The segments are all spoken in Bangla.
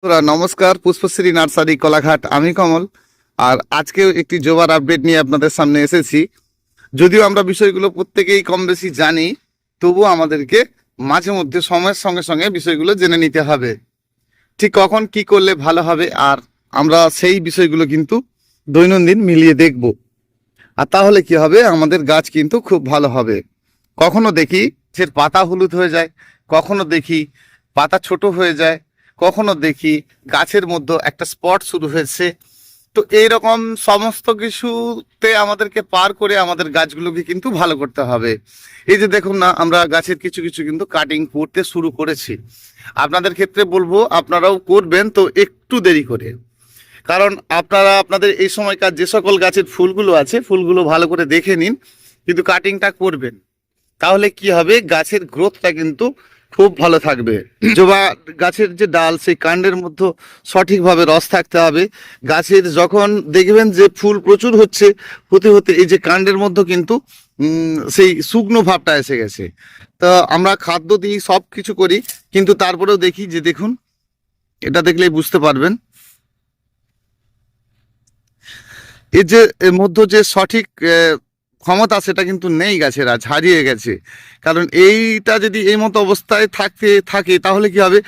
নমস্কার, পুষ্পশ্রী নার্সারি কোলাঘাট। আমি কমল। আর আজকেও একটি জবার আপডেট নিয়ে আপনাদের সামনে এসেছি। যদিও আমরা বিষয়গুলো প্রত্যেকেই কম বেশি জানি, তবুও আমাদেরকে মাঝে মধ্যে সময়ের সঙ্গে সঙ্গে বিষয়গুলো জেনে নিতে হবে, ঠিক কখন কি করলে ভালো হবে। আর আমরা সেই বিষয়গুলো কিন্তু দৈনন্দিন মিলিয়ে দেখব। আর তাহলে কি হবে, আমাদের গাছ কিন্তু খুব ভালো হবে। কখনো দেখি গাছের পাতা হলুদ হয়ে যায়, কখনো দেখি পাতা ছোট হয়ে যায়, কখনো দেখি গাছের মধ্যে একটা স্পট শুরু হয়েছে। তো এইরকম সমস্ত কিছুতে আমাদেরকে পার করে আমাদের গাছগুলোকে কিন্তু ভালো করতে হবে। এই যে দেখুন না, আমরা গাছের কিছু কিছু কিন্তু কাটিং করতে শুরু করেছি। আপনাদের ক্ষেত্রে বলবো আপনারাও করবেন, তো একটু দেরি করে। কারণ আপনারা আপনাদের এই সময়কার যে সকল গাছের ফুলগুলো আছে, ফুলগুলো ভালো করে দেখে নিন, কিন্তু কাটিংটা করবেন। তাহলে কি হবে, গাছের গ্রোথটা কিন্তু খুব ভালো থাকবে। জবা গাছের যে ডাল, সেই কাণ্ডের মধ্যে সঠিকভাবে রস থাকতে হবে। গাছের যখন দেখবেন যে ফুল প্রচুর হচ্ছে, হতে হতে এই যে কাণ্ডের মধ্যে কিন্তু সেই শুকনো ভাবটা এসে গেছে। তা আমরা খাদ্য দিই, সব কিছু করি, কিন্তু তারপরেও দেখি যে দেখুন, এটা দেখলেই বুঝতে পারবেন এর যে এর মধ্যে যে সঠিক ক্ষমতা, সেটা কিন্তু নেই গাছের, আজ হারিয়ে গেছে। কারণ এইটা যদি এই মতো অবস্থায় থাকে তাহলে কি হবে,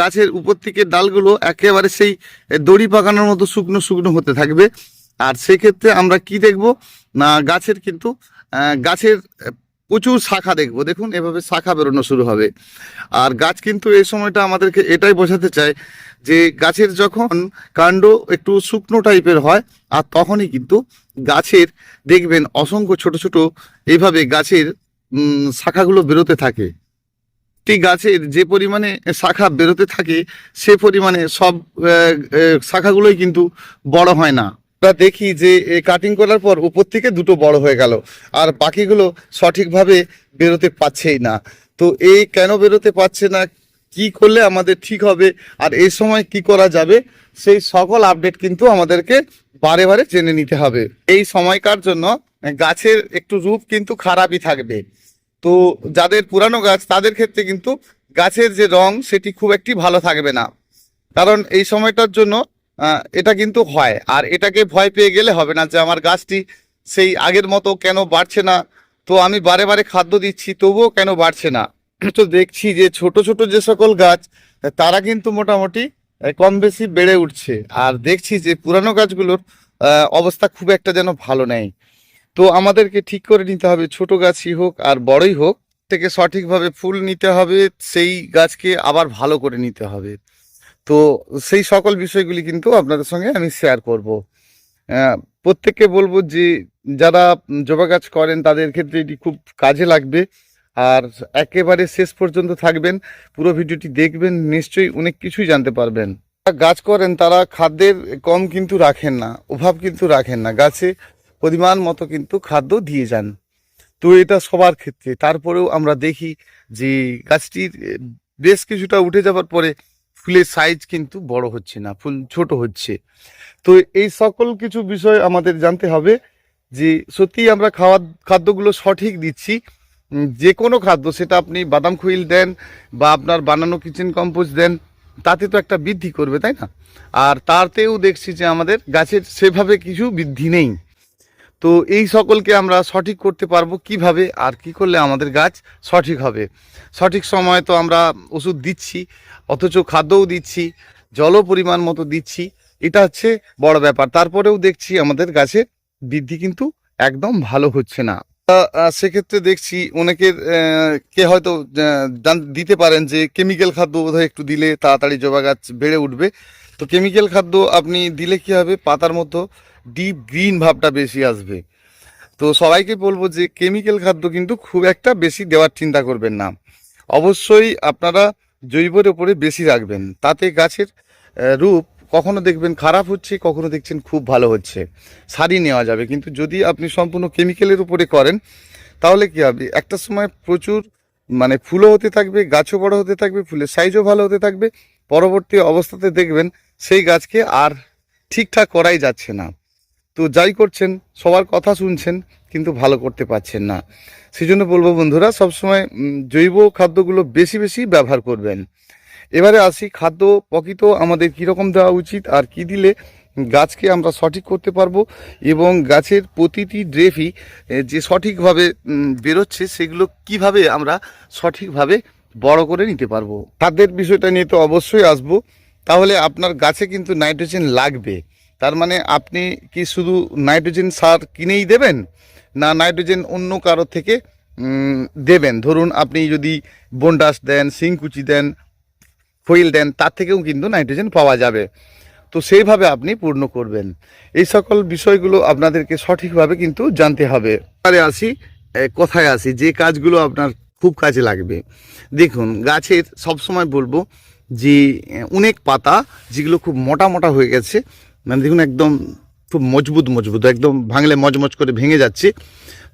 গাছের উপর থেকে ডালগুলো একেবারে সেই দড়ি পাকানোর মতো শুকনো শুকনো হতে থাকবে। আর সেক্ষেত্রে আমরা কি দেখব না, গাছের কিন্তু গাছের প্রচুর শাখা দেখবো। দেখুন, এভাবে শাখা বেরোনো শুরু হবে। আর গাছ কিন্তু এই সময়টা আমাদেরকে এটাই বোঝাতে চায় যে গাছের যখন কাণ্ড একটু শুকনো টাইপের হয়, আর তখনই কিন্তু গাছের দেখবেন অসংখ্য ছোট ছোট এইভাবে গাছের শাখাগুলো বেরোতে থাকে। ঠিক গাছের যে পরিমাণে শাখা বেরোতে থাকে, সে পরিমাণে সব শাখাগুলোই কিন্তু বড় হয় না। আমরা দেখি যে কাটিং করার পর উপর থেকে দুটো বড় হয়ে গেল, আর বাকিগুলো সঠিকভাবে বেরোতে পারছেই না। তো এই কেন বেরোতে পারছে না, কি করলে আমাদের ঠিক হবে, আর এই সময় কি করা যাবে, সেই সকল আপডেট কিন্তু আমাদেরকে বারে বারে জেনে নিতে হবে। এই সময়কার জন্য গাছের একটু রূপ কিন্তু খারাপই থাকবে। তো যাদের পুরানো গাছ, তাদের ক্ষেত্রে কিন্তু গাছের যে রং, সেটি খুব একটি ভালো থাকবে না। কারণ এই সময়টার জন্য এটা কিন্তু হয়। আর এটাকে ভয় পেয়ে গেলে হবে না যে আমার গাছটি সেই আগের মতো কেন বাড়ছে না, তো আমি বারে বারে খাদ্য দিচ্ছি তবুও কেন বাড়ছে না। তো দেখছি যে ছোট ছোট যে সকল গাছ, তারা কিন্তু মোটামুটি কম বেশি বেড়ে উঠছে। আর দেখছি যে পুরানো গাছগুলোর অবস্থা খুব একটা যেন ভালো নেই। তো আমাদেরকে ঠিক করে নিতে হবে, ছোট গাছই হোক আর বড়ই হোক, থেকে সঠিকভাবে ফুল নিতে হবে, সেই গাছকে আবার ভালো করে নিতে হবে। তো সেই সকল বিষয়গুলি কিন্তু আপনাদের সঙ্গে আমি শেয়ার করব। প্রত্যেককে বলবো যে যারা জবা গাছ করেন, তাদের ক্ষেত্রে এটি খুব কাজে লাগবে। আর একেবারে শেষ পর্যন্ত থাকবেন, পুরো ভিডিওটি দেখবেন, নিশ্চয়ই অনেক কিছুই জানতে পারবেন। যারা গাছ করেন তারা খাদ্যের কম কিন্তু রাখেন না, অভাব কিন্তু রাখেন না, গাছে পরিমাণ মতো কিন্তু খাদ্য দিয়ে যান। তো এটা সবার ক্ষেত্রে। তারপরেও আমরা দেখি যে গাছটির বেশ কিছুটা উঠে যাবার পরে ফুলের সাইজ কিন্তু বড় হচ্ছে না, ফুল ছোট হচ্ছে। তো এই সকল কিছু বিষয় আমাদের জানতে হবে যে সত্যি আমরা খাদ্যগুলো সঠিক দিচ্ছি। যে কোনো খাদ্য, সেটা আপনি বাদাম খুইল দেন বা আপনার বানানো কিচেন কম্পোস্ট দেন, তাতে তো একটা বৃদ্ধি করবে, তাই না? আর তাতেও দেখছি যে আমাদের গাছের সেভাবে কিছু বৃদ্ধি নেই। তো এই সকলকে আমরা সঠিক করতে পারবো কিভাবে, আর কি করলে আমাদের গাছ সঠিক হবে। সঠিক সময় তো আমরা ওষুধ দিচ্ছি, অথচ খাদ্যও দিচ্ছি, জলও পরিমাণ মতো দিচ্ছি, এটা হচ্ছে বড় ব্যাপার। তারপরেও দেখছি আমাদের গাছের বৃদ্ধি কিন্তু একদম ভালো হচ্ছে না। সেক্ষেত্রে দেখছি অনেকের কে হয়তো দিতে পারেন যে কেমিক্যাল খাদ্য বোধহয় একটু দিলে তাড়াতাড়ি জবা গাছ বেড়ে উঠবে। তো কেমিক্যাল খাদ্য আপনি দিলে কি হবে, পাতার মধ্যে ডিপ গ্রিন ভাবটা বেশি আসবে। তো সবাইকে বলবো যে কেমিক্যাল খাদ্য কিন্তু খুব একটা বেশি দেওয়ার চিন্তা করবেন না। অবশ্যই আপনারা জৈবের ওপরে বেশি রাখবেন, তাতে গাছের রূপ কখনো দেখবেন খারাপ হচ্ছে, কখনো দেখছেন খুব ভালো হচ্ছে, সারিয়ে নেওয়া যাবে। কিন্তু যদি আপনি সম্পূর্ণ কেমিক্যালের উপরে করেন, তাহলে কি হবে, একটা সময় প্রচুর মানে ফুলও হতে থাকবে, গাছও বড় হতে থাকবে, ফুলের সাইজও ভালো হতে থাকবে, পরবর্তী অবস্থাতে দেখবেন সেই গাছকে আর ঠিকঠাক করাই যাচ্ছে না। তো যাই করছেন, সবার কথা শুনছেন, কিন্তু ভালো করতে পারছেন না। সেই জন্য বলবো বন্ধুরা, সবসময় জৈব খাদ্যগুলো বেশি বেশি ব্যবহার করবেন। এবারে আসি খাদ্য প্রকৃত আমাদের কীরকম দেওয়া উচিত আর কি দিলে গাছকে আমরা সঠিক করতে পারবো এবং গাছের প্রতিটি ড্রেফই যে সঠিকভাবে বেরোচ্ছে সেগুলো কিভাবে আমরা সঠিকভাবে বড় করে নিতে পারবো। খাদ্যের বিষয়টা নিয়ে তো অবশ্যই আসবো। তাহলে আপনার গাছে কিন্তু নাইট্রোজেন লাগবে, তার মানে আপনি কি শুধু নাইট্রোজেন সার কিনেই দেবেন, না নাইট্রোজেন অন্য কারো থেকে দেবেন? ধরুন আপনি যদি বনডাস দেন, সিংকুচি দেন, ফয়েল দেন, তার থেকেও কিন্তু নাইট্রোজেন পাওয়া যাবে। তো সেইভাবে আপনি পূর্ণ করবেন। এই সকল বিষয়গুলো আপনাদেরকে সঠিকভাবে কিন্তু জানতে হবে। আরে আসি কথায় আসি, যে কাজগুলো আপনার খুব কাজে লাগবে। দেখুন গাছের সবসময় বলবো যে অনেক পাতা যেগুলো খুব মোটা মোটা হয়ে গেছে, মানে দেখুন একদম খুব মজবুত মজবুত, একদম ভাঙলে মজমজ করে ভেঙে যাচ্ছে,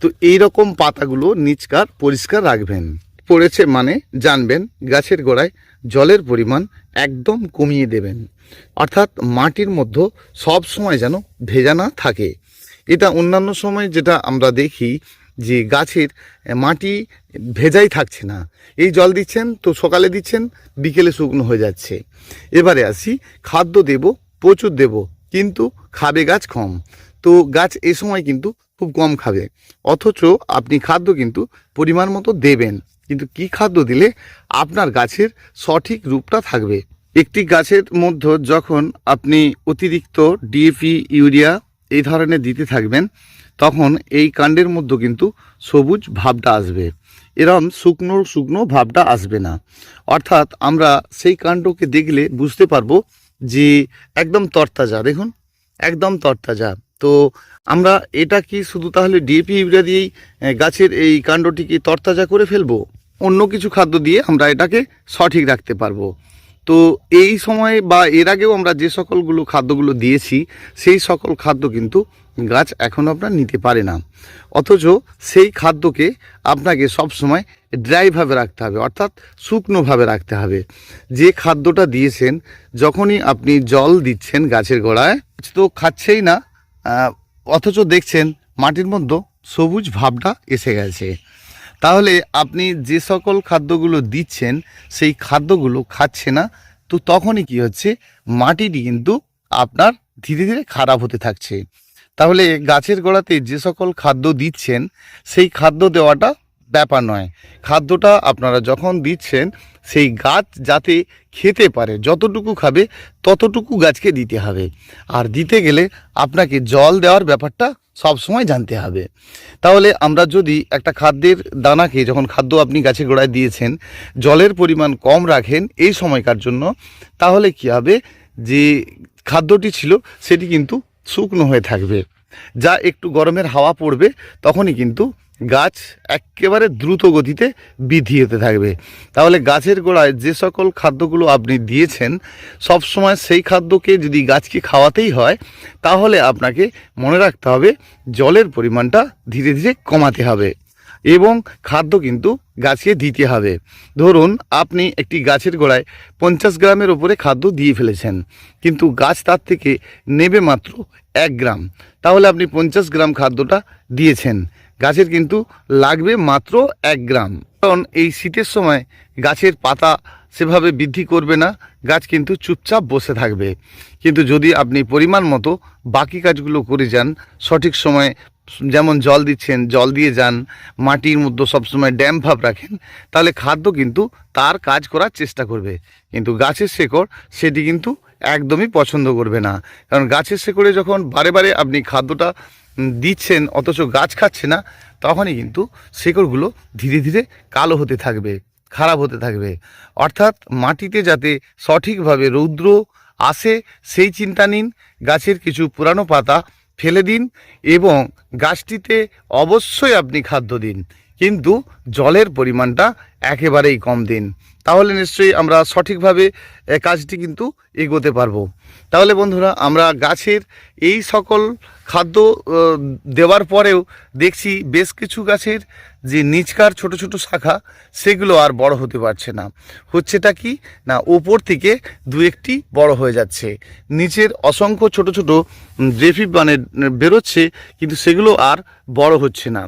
তো এই রকম পাতাগুলো নিচকার পরিষ্কার রাখবেন। পড়েছে মানে জানবেন গাছের গোড়ায় জলের পরিমাণ একদম কমিয়ে দেবেন, অর্থাৎ মাটির মধ্যে সব সময় যেন ভেজা না থাকে। এটা অন্যান্য সময় যেটা আমরা দেখি যে গাছের মাটি ভেজাই থাকছে না, এই জল দিচ্ছেন তো সকালে দিচ্ছেন, বিকেলে শুকনো হয়ে যাচ্ছে। এবারে আসি, খাদ্য দেব প্রচুর দেব, কিন্তু খাবে গাছ কম। তো গাছ এ সময় কিন্তু খুব কম খাবে, অথচ আপনি খাদ্য কিন্তু পরিমাণ মতো দেবেন। কিন্তু কি খাদ্য দিলে আপনার গাছের সঠিক রূপটা থাকবে? একটি গাছের মধ্যে যখন আপনি অতিরিক্ত ডিএপি, ইউরিয়া এই ধরনের দিতে থাকবেন, তখন এই কাণ্ডের মধ্যে কিন্তু সবুজ ভাবটা আসবে, এরম শুকনো শুকনো ভাবটা আসবে না। অর্থাৎ আমরা সেই কাণ্ডকে দেখলে বুঝতে পারবো যে একদম তরতাজা, দেখুন একদম তরতাজা। তো আমরা এটা কি শুধু তাহলে ডিএপি, ইউরিয়া দিয়েই গাছের এই কাণ্ডটিকে তরতাজা করে ফেলবো? অন্য কিছু খাদ্য দিয়ে আমরা এটাকে সঠিক রাখতে পারবো। তো এই সময় বা এর আগেও আমরা যে সকলগুলো খাদ্যগুলো দিয়েছি, সেই সকল খাদ্য কিন্তু গাছ এখনও আপনার নিতে পারে না। অথচ সেই খাদ্যকে আপনাকে সবসময় ড্রাইভাবে রাখতে হবে, অর্থাৎ শুকনোভাবে রাখতে হবে। যে খাদ্যটা দিয়েছেন, যখনই আপনি জল দিচ্ছেন গাছের গোড়ায়, তো খাচ্ছেই না, অথচ দেখছেন মাটির মধ্যে সবুজ ভাবটা এসে গেছে, তাহলে আপনি যে সকল খাদ্যগুলো দিচ্ছেন সেই খাদ্যগুলো খাচ্ছে না। তো তখনই কি হচ্ছে, মাটিটি কিন্তু আপনার ধীরে ধীরে খারাপ হতে থাকছে। তাহলে গাছের গোড়াতে যে সকল খাদ্য দিচ্ছেন সেই খাদ্য দেওয়াটা ব্যাপার নয়। খাদ্যটা আপনারা যখন দিচ্ছেন সেই গাছ যাতে খেতে পারে, যতটুকু খাবে ততটুকু গাছকে দিতে হবে। আর দিতে গেলে আপনাকে জল দেওয়ার ব্যাপারটা সবসময় জানতে হবে। তাহলে আমরা যদি একটা খাদ্যের দানাকে, যখন খাদ্য আপনি গাছের গোড়ায় দিয়েছেন, জলের পরিমাণ কম রাখেন এই সময়কার জন্য, তাহলে কি হবে, যে খাদ্যটি ছিল সেটি কিন্তু শুকনো হয়ে থাকবে। যা একটু গরমের হাওয়া পড়বে তখনই কিন্তু গাছ একেবারে দ্রুত গতিতে বৃদ্ধি হতে থাকবে। তাহলে গাছের গোড়ায় যে সকল খাদ্যগুলো আপনি দিয়েছেন, সব সময় সেই খাদ্যকে যদি গাছকে খাওয়াতেই হয়, তাহলে আপনাকে মনে রাখতে হবে জলের পরিমাণটা ধীরে ধীরে কমাতে হবে এবং খাদ্য কিন্তু গাছকে দিতে হবে। ধরুন আপনি একটি গাছের গোড়ায় 50 গ্রামের ওপরে খাদ্য দিয়ে ফেলেছেন, কিন্তু গাছ তার থেকে নেবে মাত্র 1 গ্রাম, তাহলে আপনি 50 গ্রাম খাদ্যটা দিয়েছেন, গাছের কিন্তু লাগবে মাত্র 1 গ্রাম। কারণ এই শীতের সময় গাছের পাতা সেভাবে বৃদ্ধি করবে না, গাছ কিন্তু চুপচাপ বসে থাকবে। কিন্তু যদি আপনি পরিমাণ মতো বাকি কাজগুলো করে যান, সঠিক সময় যেমন জল দিচ্ছেন জল দিয়ে যান, মাটির মধ্যে সবসময় ড্যাম ভাব রাখেন, তাহলে খাদ্য কিন্তু তার কাজ করার চেষ্টা করবে। কিন্তু গাছের শেকড় সেটি কিন্তু একদমই পছন্দ করবে না, কারণ গাছের শেকড়ে যখন বারে বারে আপনি খাদ্যটা দিচ্ছেন অথচ গাছ খাচ্ছে না, তখনই কিন্তু শেকড়গুলো ধীরে ধীরে কালো হতে থাকবে, খারাপ হতে থাকবে। অর্থাৎ মাটিতে যাতে সঠিকভাবে রৌদ্র আসে সেই চিন্তা নিন, গাছের কিছু পুরানো পাতা ফেলে দিন এবং গাছটিতে অবশ্যই আপনি খাদ্য দিন, কিন্তু জলের পরিমাণটা একেবারেই কম দিন। তাহলে নিশ্চয়ই আমরা সঠিকভাবে কাজটি কিন্তু এগোতে পারবো। তাহলে বন্ধুরা, আমরা গাছের এই সকল খাদ্য দেওয়ার পরেও দেখছি বেশ কিছু গাছের যে নিচকার ছোট ছোট শাখা, সেগুলো আর বড় হতে পারছে না। হচ্ছেটা কি না, ওপর থেকে দু একটি বড় হয়ে যাচ্ছে, নিচের অসংখ্য ছোট ছোট ড্রেফি মানে বেরোচ্ছে, কিন্তু সেগুলো আর বড় হচ্ছে না।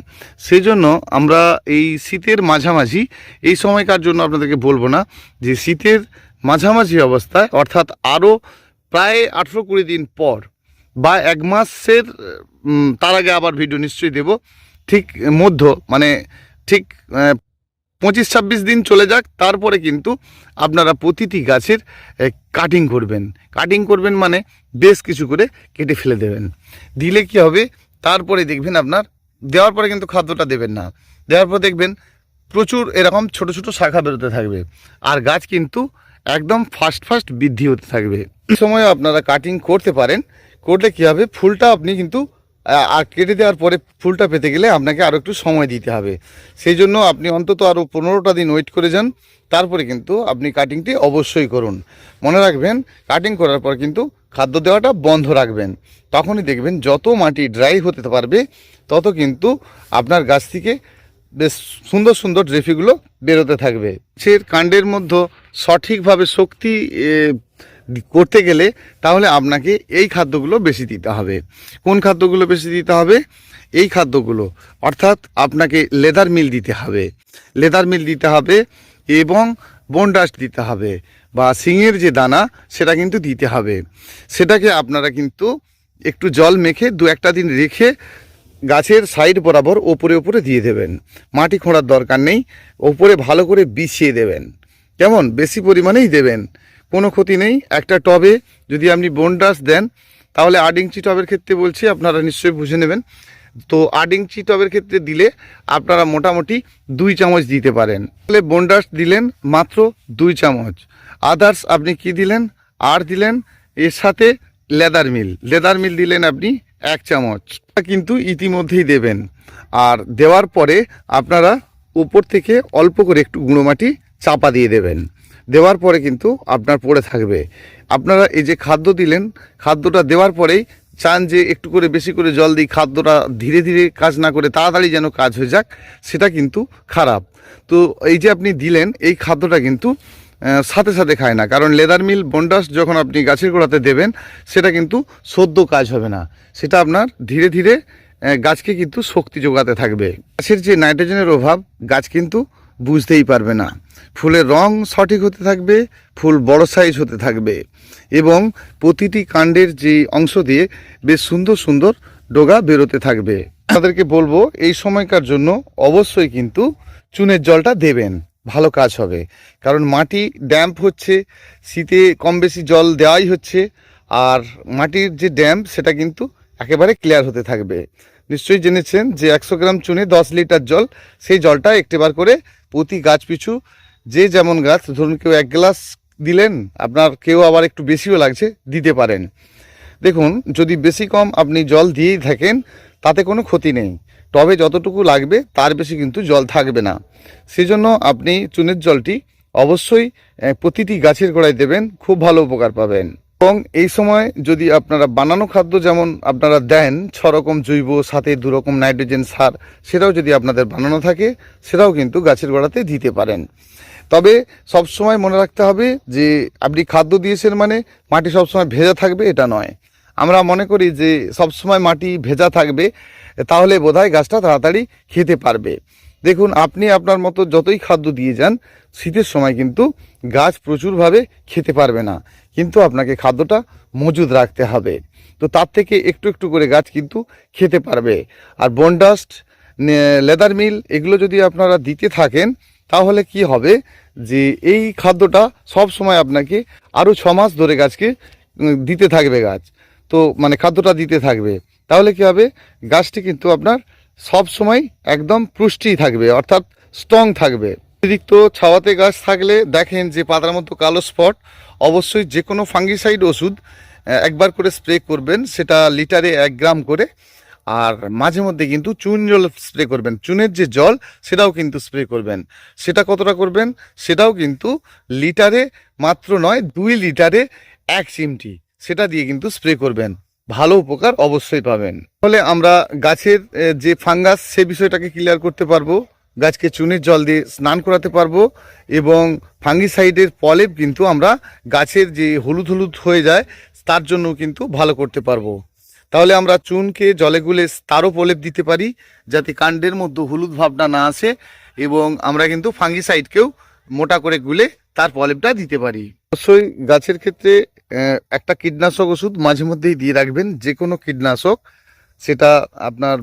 সেই জন্য আমরা এই শীতের মাঝামাঝি এই সময়কার জন্য আপনাদেরকে বলবো না যে শীতের মাঝামাঝি অবস্থায়, অর্থাৎ আরও প্রায় 18-20 দিন পর বা 1 মাসের তার আগে আবার ভিডিও নিশ্চয়ই দেব, ঠিক মধ্য মানে ঠিক 25-26 দিন চলে যাক, তারপরে কিন্তু আপনারা প্রতিটি গাছের কাটিং করবেন। কাটিং করবেন মানে বেশ কিছু করে কেটে ফেলে দেবেন। দিলে কি হবে, তারপরে দেখবেন আপনার দেওয়ার পরে কিন্তু খাদ্যটা দেবেন না, দেওয়ার পর দেখবেন প্রচুর এরকম ছোট ছোট শাখা বেরোতে থাকবে, আর গাছ কিন্তু একদম ফাস্ট বৃদ্ধি হতে থাকবে। এই সময় আপনারা কাটিং করতে পারেন, করলে কী হবে, ফুলটা আপনি কিন্তু আর কেটে দেওয়ার পরে ফুলটা পেতে গেলে আপনাকে আরও একটু সময় দিতে হবে। সেই জন্য আপনি অন্তত আরও 15টা দিন ওয়েট করে যান, তারপরে কিন্তু আপনি কাটিংটি অবশ্যই করুন। মনে রাখবেন, কাটিং করার পর কিন্তু খাদ্য দেওয়াটা বন্ধ রাখবেন। তখনই দেখবেন যত মাটি ড্রাই হতে পারবে তত কিন্তু আপনার গাছ থেকে বেশ সুন্দর সুন্দর রেফিগুলো বেরোতে থাকবে। গাছের কাণ্ডের মধ্যে সঠিকভাবে শক্তি করতে গেলে তাহলে আপনাকে এই খাদ্যগুলো বেশি দিতে হবে। কোন খাদ্যগুলো বেশি দিতে হবে? এই খাদ্যগুলো, অর্থাৎ আপনাকে লেদার মিল দিতে হবে, লেদার মিল দিতে হবে এবং বোনডাস্ট দিতে হবে, বা সিঙের যে দানা সেটা কিন্তু দিতে হবে। সেটাকে আপনারা কিন্তু একটু জল মেখে 2-1 দিন রেখে গাছের সাইড বরাবর ওপরে দিয়ে দেবেন। মাটি খোঁড়ার দরকার নেই, ওপরে ভালো করে বিছিয়ে দেবেন। কেমন? বেশি পরিমাণেই দেবেন, কোনো ক্ষতি নেই। একটা টবে যদি আপনি বোনডাস্ট দেন, তাহলে 8 ইঞ্চি টবের ক্ষেত্রে বলছি, আপনারা নিশ্চয়ই বুঝে নেবেন। তো 8 ইঞ্চি টবের ক্ষেত্রে দিলে আপনারা মোটামুটি 2 চামচ দিতে পারেন। তাহলে বোনডাস্ট দিলেন মাত্র 2 চামচ, আদার্স আপনি কি দিলেন, আর দিলেন এর সাথে লেদার মিল দিলেন আপনি 1 চামচ, কিন্তু ইতিমধ্যেই দেবেন। আর দেওয়ার পরে আপনারা উপর থেকে অল্প করে একটু গুঁড়ো মাটি চাপা দিয়ে দেবেন। দেওয়ার পরে কিন্তু আপনার পড়ে থাকবে। আপনারা এই যে খাদ্য দিলেন, খাদ্যটা দেওয়ার পরেই চান যে একটু করে বেশি করে জল দিই, খাদ্যটা ধীরে ধীরে কাজ না করে তাড়াতাড়ি যেন কাজ হয়ে যাক, সেটা কিন্তু খারাপ। তো এই যে আপনি দিলেন, এই খাদ্যটা কিন্তু সাথে সাথে খায় না, কারণ লেদার মিল বোনডাস্ট যখন আপনি গাছের গোড়াতে দেবেন সেটা কিন্তু সদ্য কাজ হবে না, সেটা আপনার ধীরে ধীরে গাছকে কিন্তু শক্তি যোগাতে থাকবে। গাছের যে নাইট্রোজেনের অভাব গাছ কিন্তু বুঝতেই পারবে না। ফুলের রং সঠিক হতে থাকবে, ফুল বড় সাইজ হতে থাকবে, এবং প্রতিটি কাণ্ডের যে অংশ দিয়ে বেশ সুন্দর সুন্দর ডগা বেরোতে থাকবে। আপনাদেরকে বলবো এই সময়কার জন্য অবশ্যই কিন্তু চুনের জলটা দেবেন, ভালো কাজ হবে। কারণ মাটি ড্যাম্প হচ্ছে, শীতে কম বেশি জল দেওয়াই হচ্ছে, আর মাটির যে ড্যাম্প সেটা কিন্তু একেবারে ক্লিয়ার হতে থাকবে। নিশ্চয়ই জেনেছেন যে 100 গ্রাম চুনে 10 লিটার জল, সেই জলটা একটিবার করে প্রতি গাছ পিছু, যে যেমন গাছ, ধরুন কেউ 1 গ্লাস দিলেন, আপনার কেউ আবার একটু বেশিও লাগছে দিতে পারেন। দেখুন, যদি বেশি কম আপনি জল দিয়েই থাকেন তাতে কোনো ক্ষতি নেই, টবে যতটুকু লাগবে তার বেশি কিন্তু জল থাকবে না। সেজন্য আপনি চুনের জলটি অবশ্যই প্রতিটি গাছের গোড়ায় দেবেন, খুব ভালো উপকার পাবেন। এবং এই সময় যদি আপনারা বানানো খাদ্য যেমন আপনারা দেন 6 রকম জৈব, সাথে 2 রকম নাইট্রোজেন সার, সেটাও যদি আপনাদের বানানো থাকে সেটাও কিন্তু গাছের গোড়াতে দিতে পারেন। তবে সবসময় মনে রাখতে হবে যে আপনি খাদ্য দিয়েছেন মানে মাটি সবসময় ভেজা থাকবে এটা নয়। আমরা মনে করি যে সবসময় মাটি ভেজা থাকবে তাহলে বোধহয় গাছটা তাড়াতাড়ি খেতে পারবে। দেখুন, আপনি আপনার মতো যতই খাদ্য দিয়ে যান, শীতের সময় কিন্তু গাছ প্রচুরভাবে খেতে পারবে না, কিন্তু আপনাকে খাদ্যটা মজুদ রাখতে হবে। তো তার থেকে একটু একটু করে গাছ কিন্তু খেতে পারবে। আর বোনডাস্ট, লেদার মিল এগুলো যদি আপনারা দিতে থাকেন তাহলে কি হবে যে এই খাদ্যটা সব সময় আপনাকে আরও 6 মাস ধরে গাছকে দিতে থাকবে, গাছ তো মানে খাদ্যটা দিতে থাকবে। তাহলে কি হবে, গাছটি কিন্তু আপনার সব সময় একদম পুষ্টি থাকবে, অর্থাৎ স্ট্রং থাকবে। অতিরিক্ত ছাওয়াতে গাছ থাকলে দেখেন যে পাতার মতো কালো স্পট, অবশ্যই যে কোনো ফাঙ্গিসাইড ওষুধ একবার করে স্প্রে করবেন, সেটা লিটারে 1 গ্রাম করে। আর মাঝে মধ্যে কিন্তু চুন জল স্প্রে করবেন, চুনের যে জল সেটাও কিন্তু স্প্রে করবেন। সেটা কতটা করবেন, সেটাও কিন্তু লিটারে মাত্র নয়, 2 লিটারে 1 চিমটি সেটা দিয়ে কিন্তু স্প্রে করবেন, ভালো উপকার অবশ্যই পাবেন। ফলে আমরা গাছের যে ফাঙ্গাস সে বিষয়টাকে ক্লিয়ার করতে পারবো, গাছকে চুনের জল দিয়ে স্নান করাতে পারবো, এবং ফাঙ্গিসাইডের প্রলেপ কিন্তু আমরা গাছের যে হলুদ হলুদ হয়ে যায় তার জন্য কিন্তু ভালো করতে পারবো। তাহলে আমরা চুনকে জলে গুলে তারও প্রলেপ দিতে পারি যাতে কাণ্ডের মধ্যে হলুদ ভাবনা না আসে, এবং আমরা কিন্তু ফাঙ্গিসাইডকেও মোটা করে গুলে তার প্রলেপটা দিতে পারি। অবশ্যই গাছের ক্ষেত্রে একটা কীটনাশক ওষুধ মাঝে মধ্যেই দিয়ে রাখবেন, যে কোনো কীটনাশক, সেটা আপনার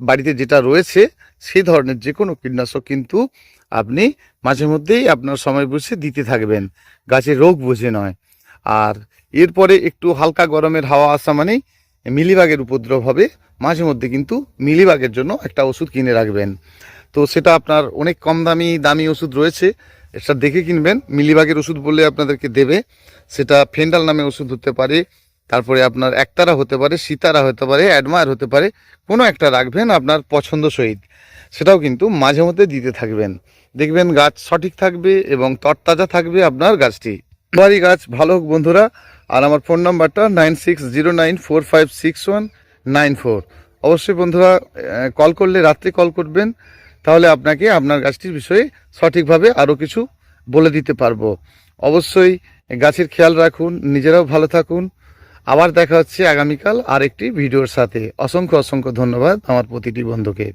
বাড়িতে যেটা রয়েছে সেই ধরনের যে কোনো কীটনাশক কিন্তু আপনি মাঝে মধ্যেই আপনার সময় বুঝে দিতে থাকবেন, গাছের রোগ বুঝে নয়। আর এরপরে একটু হালকা গরমের হাওয়া আসা মানেই মিলিবাগের উপদ্রব হবে, মাঝে মধ্যে কিন্তু মিলিবাগের জন্য একটা ওষুধ কিনে রাখবেন। তো সেটা আপনার অনেক কম দামি ওষুধ রয়েছে, এটা দেখে কিনবেন। মিলিবাগের ওষুধ বলে আপনাদেরকে দেবে, সেটা ফেন্ডাল নামে ওষুধ হতে পারে, তারপরে আপনার একতারা হতে পারে, সীতারা হতে পারে, অ্যাডমায়ার হতে পারে, কোনো একটা রাখবেন আপনার পছন্দ সহিত, সেটাও কিন্তু মাঝে মধ্যে দিতে থাকবেন। দেখবেন গাছ সঠিক থাকবে এবং তরতাজা থাকবে আপনার গাছটি। বাড়ি গাছ ভালো হোক বন্ধুরা। আর আমার ফোন নাম্বারটা 9609456194। অবশ্যই বন্ধুরা কল করলে রাত্রে কল করবেন, তাহলে আপনাকে আপনার গাছটির বিষয়ে সঠিকভাবে আরও কিছু বলে দিতে পারবো। অবশ্যই গাছের খেয়াল রাখুন, নিজেরাও ভালো থাকুন। আবার দেখা হচ্ছে আগামীকাল আরেকটি ভিডিওর সাথে। অসংখ্য অসংখ্য ধন্যবাদ আমার প্রতিটি বন্ধুকে।